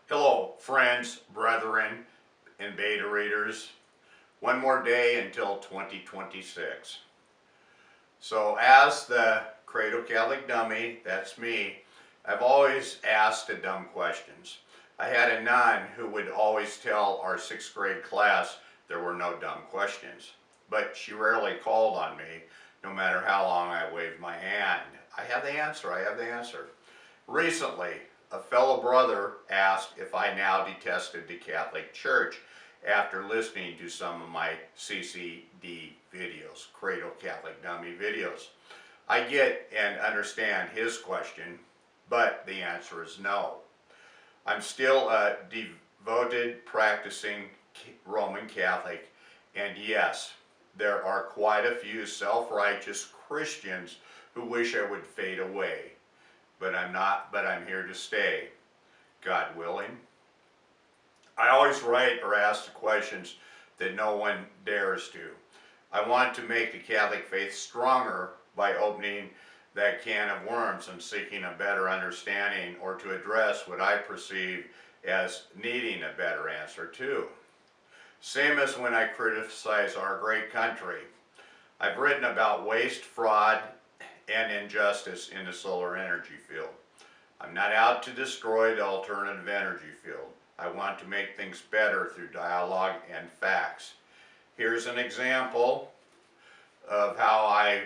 Hello, friends, brethren, and beta readers. One more day until 2026. So as the Cradle Catholic Dummy, that's me, I've always asked the dumb questions. I had a nun who would always tell our 6th grade class there were no dumb questions, but she rarely called on me, no matter how long I waved my hand. I have the answer. Recently, a fellow brother asked if I now detested the Catholic Church after listening to some of my CCD videos, Cradle Catholic Dummy videos. I get and understand his question, but the answer is no. I'm still a devoted, practicing Roman Catholic, and yes, there are quite a few self-righteous Christians who wish I would fade away. But I'm here to stay, God willing. I always write or ask the questions that no one dares to. I want to make the Catholic faith stronger by opening that can of worms and seeking a better understanding, or to address what I perceive as needing a better answer too. Same as when I criticize our great country. I've written about waste, fraud, and injustice in the solar energy field. I'm not out to destroy the alternative energy field. I want to make things better through dialogue and facts. Here's an example of how I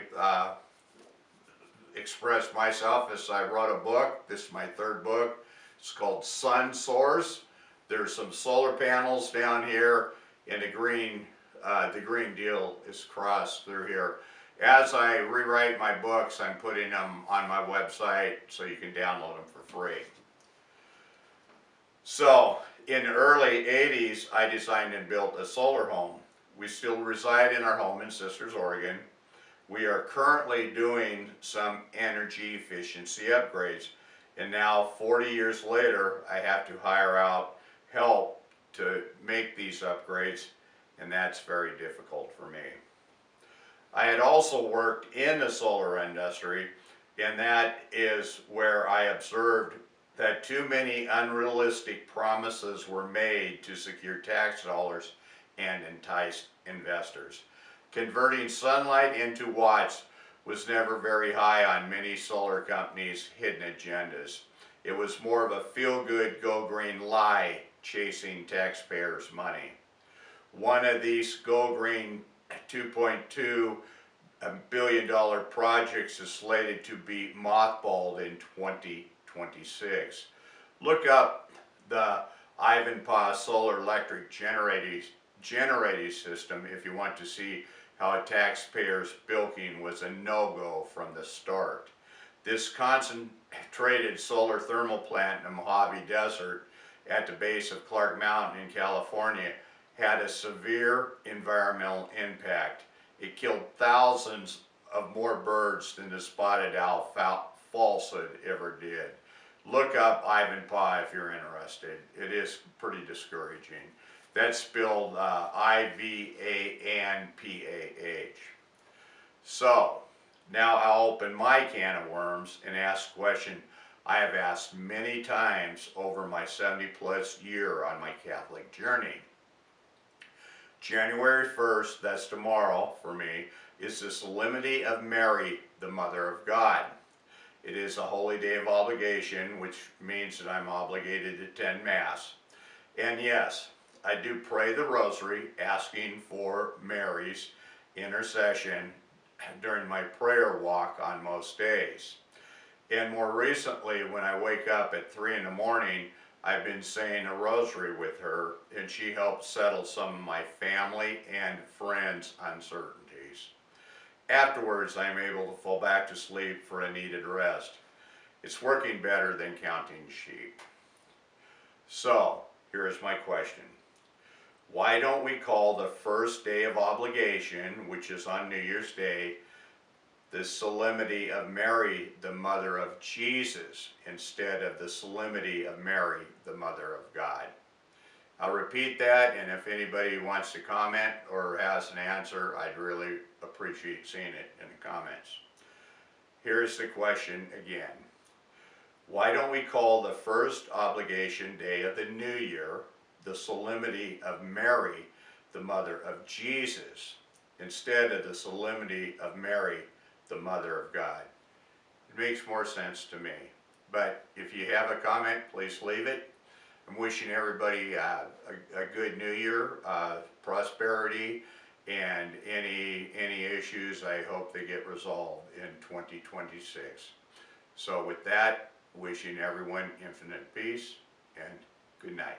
expressed myself as I wrote a book. This is my 3rd book. It's called Sun Source. There's some solar panels down here, and the green deal is crossed through here. As I rewrite my books, I'm putting them on my website so you can download them for free. So, in the early 80s, I designed and built a solar home. We still reside in our home in Sisters, Oregon. We are currently doing some energy efficiency upgrades, and now 40 years later, I have to hire out help to make these upgrades, and that's very difficult for me. I had also worked in the solar industry, and that is where I observed that too many unrealistic promises were made to secure tax dollars and entice investors. Converting sunlight into watts was never very high on many solar companies' hidden agendas. It was more of a feel-good, go-green lie chasing taxpayers' money. One of these go-green $2.2 billion projects is slated to be mothballed in 2026. Look up the Ivanpah solar electric generating system if you want to see how a taxpayer's bilking was a no-go from the start. This concentrated solar thermal plant in the Mojave Desert at the base of Clark Mountain in California had a severe environmental impact. It killed thousands of more birds than the spotted owl falsehood ever did. Look up Ivanpah if you're interested. It is pretty discouraging. That's spelled I-V-A-N-P-A-H. So, now I'll open my can of worms and ask a question I have asked many times over my 70-plus year on my Catholic journey. January 1st, that's tomorrow for me, is the Solemnity of Mary, the Mother of God. It is a holy day of obligation, which means that I'm obligated to attend Mass. And yes, I do pray the rosary, asking for Mary's intercession during my prayer walk on most days. And more recently, when I wake up at 3 in the morning, I've been saying a rosary with her, and she helps settle some of my family and friends' uncertainties. Afterwards, I'm able to fall back to sleep for a needed rest. It's working better than counting sheep. So, here is my question. Why don't we call the first day of obligation, which is on New Year's Day, the Solemnity of Mary, the Mother of Jesus, instead of the Solemnity of Mary, the Mother of God? I'll repeat that, and if anybody wants to comment or has an answer, I'd really appreciate seeing it in the comments. Here's the question again. Why don't we call the first obligation day of the new year the Solemnity of Mary, the Mother of Jesus, instead of the Solemnity of Mary, the Mother of God? It makes more sense to me. But if you have a comment, please leave it. I'm wishing everybody a good new year, prosperity, and any issues, I hope they get resolved in 2026. So with that, wishing everyone infinite peace and good night.